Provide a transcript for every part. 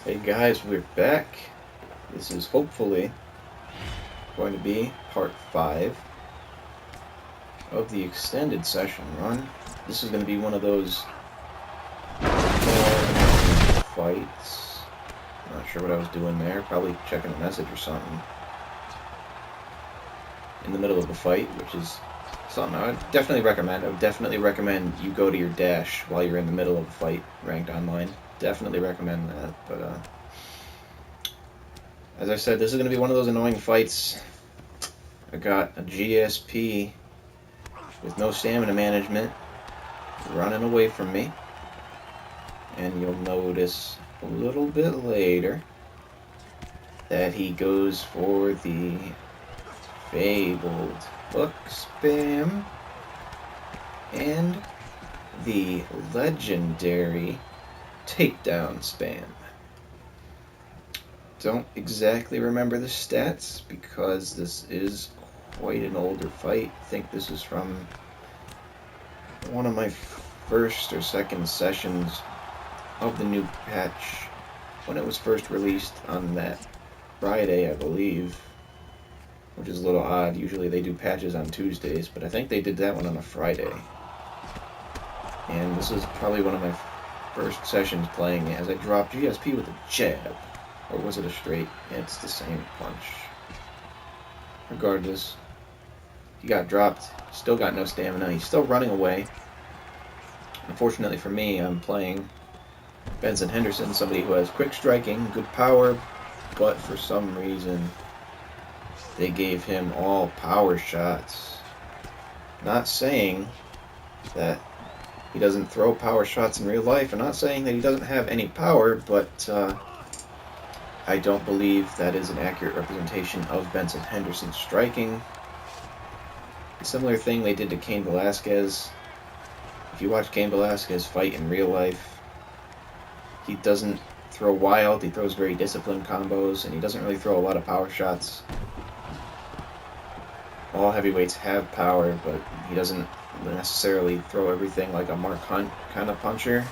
Hey guys, we're back. This is hopefully going to be part 5 of the extended session run. This is going to be one of those fights. I'm not sure what I was doing there. Probably checking a message or something. In the middle of a fight, which is something I would definitely recommend. I would definitely recommend you go to your dash while you're in the middle of a fight ranked online. Definitely recommend that, but as I said, this is going to be one of those annoying fights. I got a GSP with no stamina management running away from me, and you'll notice a little bit later that he goes for the fabled hook spam and the legendary takedown spam. Don't exactly remember the stats because this is quite an older fight. I think this is from one of my first or second sessions of the new patch when it was first released on that Friday, I believe, which is a little odd. Usually they do patches on Tuesdays, but I think they did that one on a Friday. And this is probably one of my first sessions playing it as I dropped GSP with a jab. Or was it a straight? Yeah, it's the same punch. Regardless, he got dropped. Still got no stamina. He's still running away. Unfortunately for me, I'm playing Benson Henderson, somebody who has quick striking, good power, but for some reason they gave him all power shots. Not saying that he doesn't throw power shots in real life. I'm not saying that he doesn't have any power, but I don't believe that is an accurate representation of Benson Henderson's striking. A similar thing they did to Cain Velasquez. If you watch Cain Velasquez fight in real life, he doesn't throw wild, he throws very disciplined combos, and he doesn't really throw a lot of power shots. All heavyweights have power, but he doesn't necessarily throw everything like a Mark Hunt kind of puncher.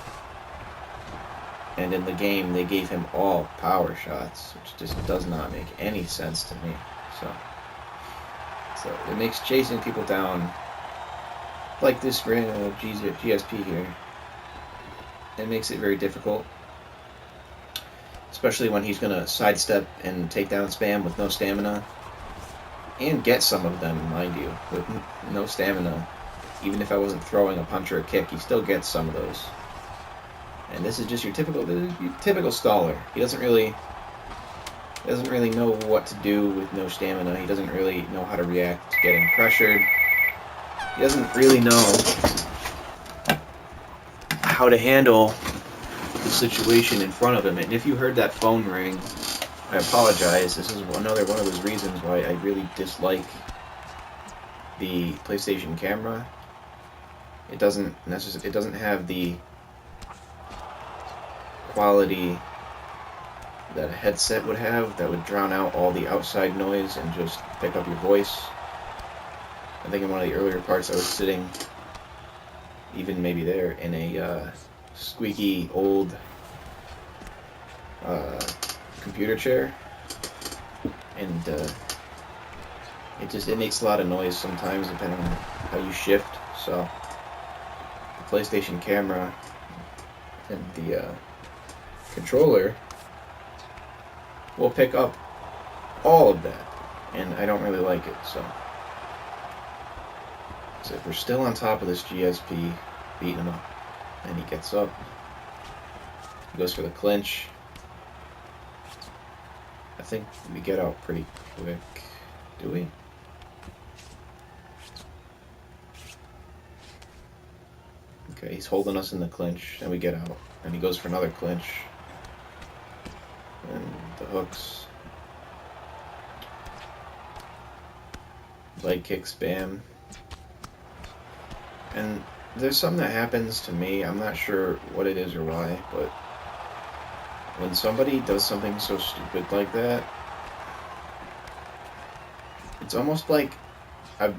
And in the game, they gave him all power shots, which just does not make any sense to me. So it makes chasing people down, like this GSP here, it makes it very difficult. Especially when he's going to sidestep and take down spam with no stamina. And get some of them, mind you, with no stamina. Even if I wasn't throwing a punch or a kick, he still gets some of those. And this is just your typical staller. He doesn't really know what to do with no stamina. He doesn't really know how to react to getting pressured. He doesn't really know how to handle the situation in front of him. And if you heard that phone ring, I apologize. This is another one of those reasons why I really dislike the PlayStation camera. It doesn't have the quality that a headset would have that would drown out all the outside noise and just pick up your voice. I think in one of the earlier parts I was sitting, even maybe there, in a squeaky old computer chair, and it makes a lot of noise sometimes depending on how you shift. So the PlayStation camera and the controller will pick up all of that, and I don't really like it. So if we're still on top of this GSP, beating him up, and he gets up, he goes for the clinch. I think we get out pretty quick. Do we? Okay, he's holding us in the clinch, and we get out. And he goes for another clinch. And the hooks. Leg kick spam. And there's something that happens to me, I'm not sure what it is or why, but when somebody does something so stupid like that, it's almost like I've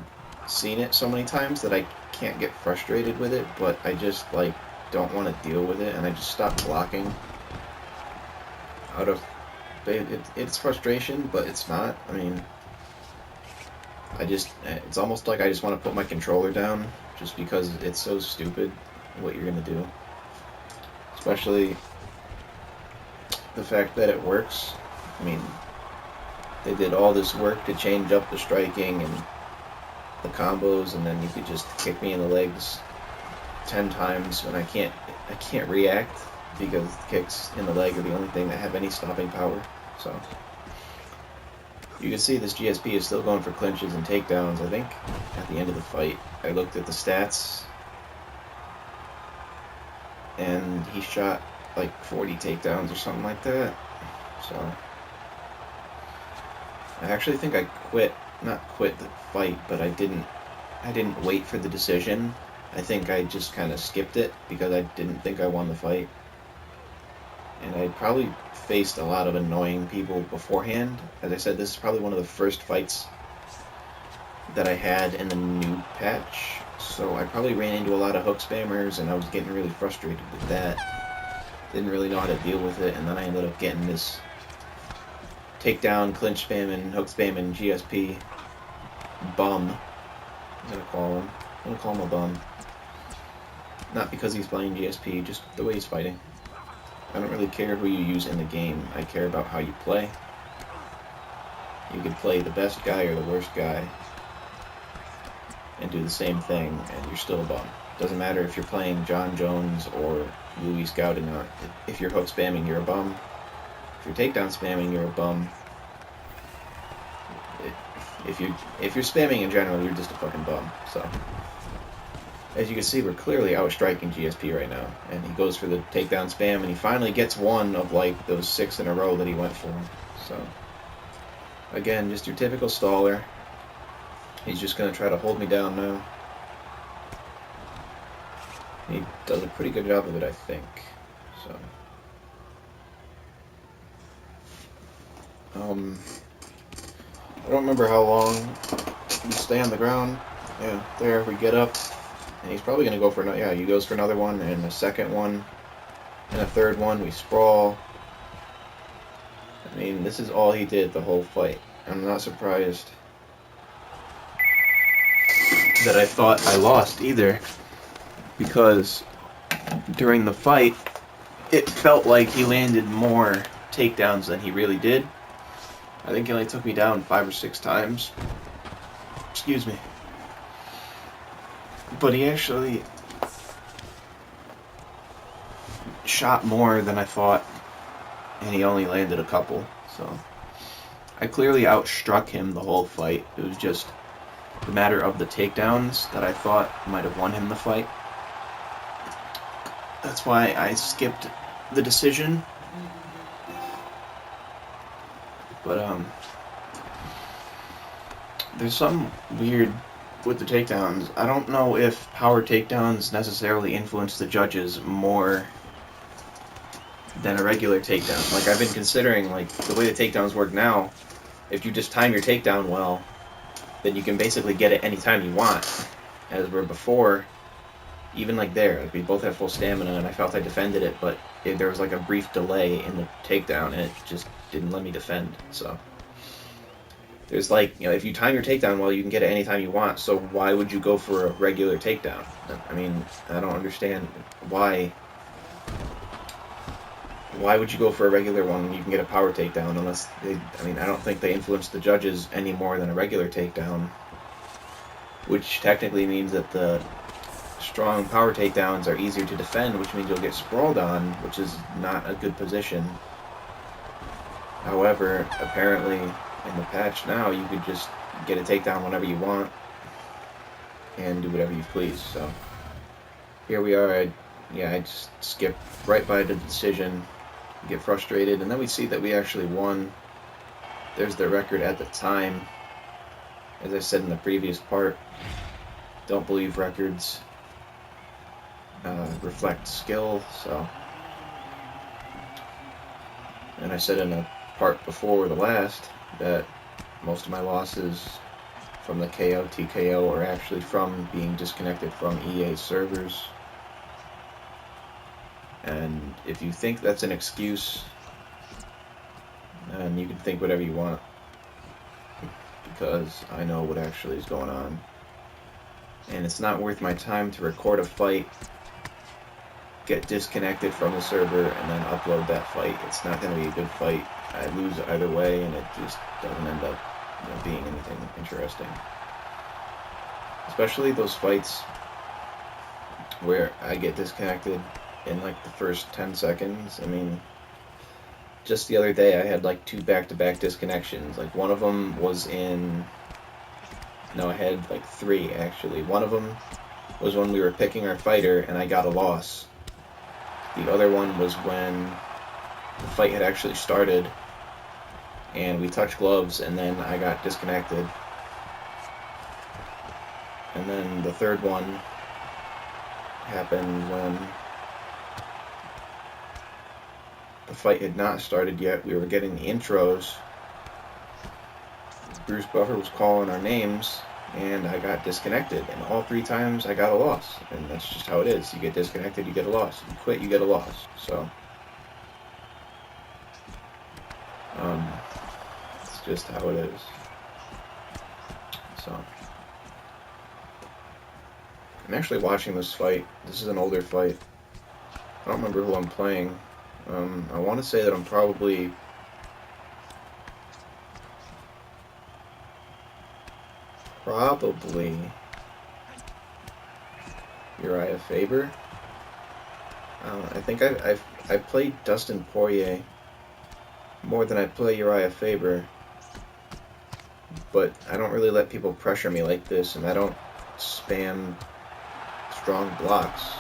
seen it so many times that I can't get frustrated with it, but I just don't want to deal with it, and I just stop blocking. out of it's frustration, but it's not. I mean, it's almost like I just want to put my controller down just because it's so stupid what you're going to do. Especially the fact that it works. I mean, they did all this work to change up the striking and the combos, and then you could just kick me in the legs 10 times when I can't react because kicks in the leg are the only thing that have any stopping power. So you can see this GSP is still going for clinches and takedowns. I think at the end of the fight I looked at the stats and he shot like 40 takedowns or something like that. So I actually think I not quit the fight, but I didn't wait for the decision. I think I just kind of skipped it because I didn't think I won the fight. And I probably faced a lot of annoying people beforehand. As I said, this is probably one of the first fights that I had in the new patch. So I probably ran into a lot of hook spammers and I was getting really frustrated with that. Didn't really know how to deal with it, and then I ended up getting this takedown, clinch spamming, hook spamming, GSP bum. I'm gonna call him a bum. Not because he's playing GSP, just the way he's fighting. I don't really care who you use in the game. I care about how you play. You could play the best guy or the worst guy and do the same thing, and you're still a bum. Doesn't matter if you're playing John Jones or Luis Gaudinot. If you're hook spamming, you're a bum. If you're takedown spamming, you're a bum. If you're spamming in general, you're just a fucking bum. So, as you can see, we're clearly outstriking GSP right now. And he goes for the takedown spam, and he finally gets one of like those 6 in a row that he went for. So, again, just your typical staller. He's just going to try to hold me down now. He does a pretty good job of it, I think. So, I don't remember how long we stay on the ground. Yeah, there we get up, and he's probably going to go for another. Yeah, he goes for another one, and a second one, and a third one. We sprawl. I mean, this is all he did the whole fight. I'm not surprised that I thought I lost either, because during the fight, it felt like he landed more takedowns than he really did. I think he only took me down 5 or 6 times. Excuse me. But he actually shot more than I thought, and he only landed a couple. So I clearly outstruck him the whole fight. It was just the matter of the takedowns that I thought might have won him the fight. That's why I skipped the decision. But there's something weird with the takedowns. I don't know if power takedowns necessarily influence the judges more than a regular takedown. Like, I've been considering, like, the way the takedowns work now, if you just time your takedown well, then you can basically get it anytime you want. As where before, even like there, like, we both have full stamina, and I felt I defended it, but there was like a brief delay in the takedown, and it just didn't let me defend. So there's like, you know, if you time your takedown well, you can get it anytime you want. So why would you go for a regular takedown? I mean, I don't understand why would you go for a regular one when you can get a power takedown, unless I mean, I don't think they influence the judges any more than a regular takedown, which technically means that the strong power takedowns are easier to defend, which means you'll get sprawled on, which is not a good position. However, apparently in the patch now, you could just get a takedown whenever you want and do whatever you please. So here we are. I just skip right by the decision, get frustrated, and then we see that we actually won. There's the record at the time. As I said in the previous part, don't believe records reflect skill. So, and I said in a part before the last that most of my losses from the KO, TKO are actually from being disconnected from EA servers. And if you think that's an excuse and you can think whatever you want, because I know what actually is going on. And it's not worth my time to record a fight, get disconnected from the server, and then upload that fight. It's not going to be a good fight. I lose either way, and it just doesn't end up, being anything interesting. Especially those fights where I get disconnected in like the first 10 seconds. I mean, just the other day I had like 2 back-to-back disconnections. Like one of them was I had like 3 actually. One of them was when we were picking our fighter and I got a loss. The other one was when the fight had actually started and we touched gloves and then I got disconnected. And then the third one happened when the fight had not started yet. We were getting the intros. Bruce Buffer was calling our names, and I got disconnected. And all 3 times I got a loss. And that's just how it is. You get disconnected, you get a loss. You quit, you get a loss. So, it's just how it is. So, I'm actually watching this fight. This is an older fight. I don't remember who I'm playing. I want to say that I'm probably Uriah Faber. I think I played Dustin Poirier more than I play Uriah Faber, but I don't really let people pressure me like this, and I don't spam strong blocks.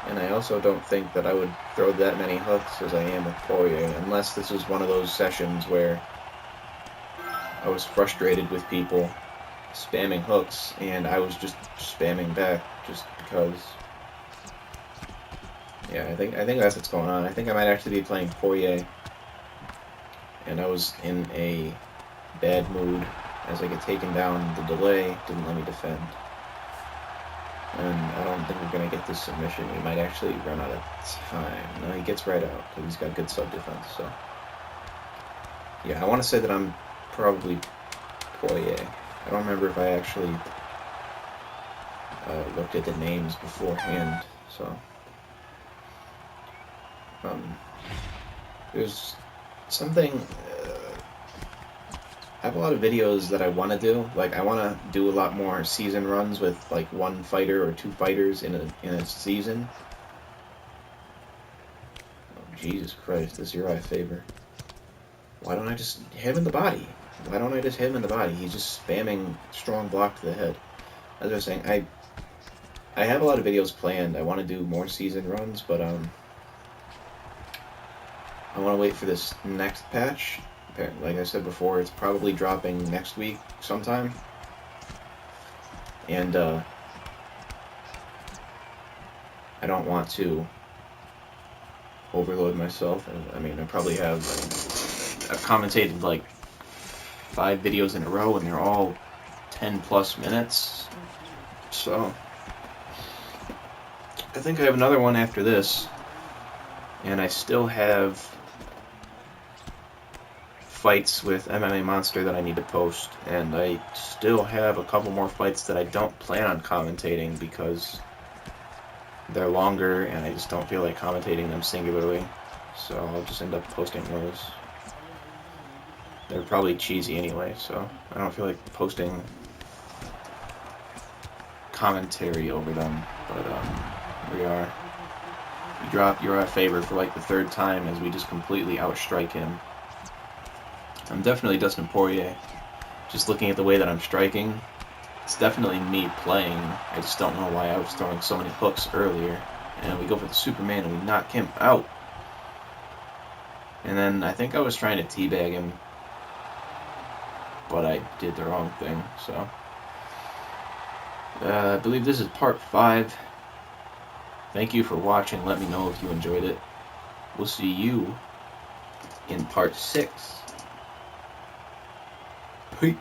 And I also don't think that I would throw that many hooks as I am with Poirier, unless this was one of those sessions where I was frustrated with people spamming hooks, and I was just spamming back just because. Yeah, I think that's what's going on. I think I might actually be playing Poirier, and I was in a bad mood as I get taken down. The delay didn't let me defend. And I don't think we're going to get this submission. He might actually run out of time. No, he gets right out because he's got good sub-defense. So, yeah, I want to say that I'm probably Poirier. I don't remember if I actually looked at the names beforehand. So, there's something... I have a lot of videos that I want to do. Like, I want to do a lot more season runs with, like, 1 fighter or 2 fighters in a season. Oh, Jesus Christ, this Uriah Faber. Why don't I just hit him in the body? Why don't I just hit him in the body? He's just spamming strong block to the head. As I was saying, I have a lot of videos planned. I want to do more season runs, but, I want to wait for this next patch. Like I said before, it's probably dropping next week sometime. And I don't want to overload myself. I mean, I probably have... I've commentated like 5 videos in a row, and they're all 10+ minutes. So I think I have another one after this. And I still have fights with MMA Monster that I need to post, and I still have a couple more fights that I don't plan on commentating because they're longer and I just don't feel like commentating them singularly, so I'll just end up posting those. They're probably cheesy anyway, so I don't feel like posting commentary over them, but here we are. We dropped Uriah Faber for like the 3rd time as we just completely outstrike him. I'm definitely Dustin Poirier. Just looking at the way that I'm striking, it's definitely me playing. I just don't know why I was throwing so many hooks earlier. And we go for the Superman and we knock him out. And then I think I was trying to teabag him, but I did the wrong thing. So I believe this is part 5. Thank you for watching. Let me know if you enjoyed it. We'll see you in part 6. Peace.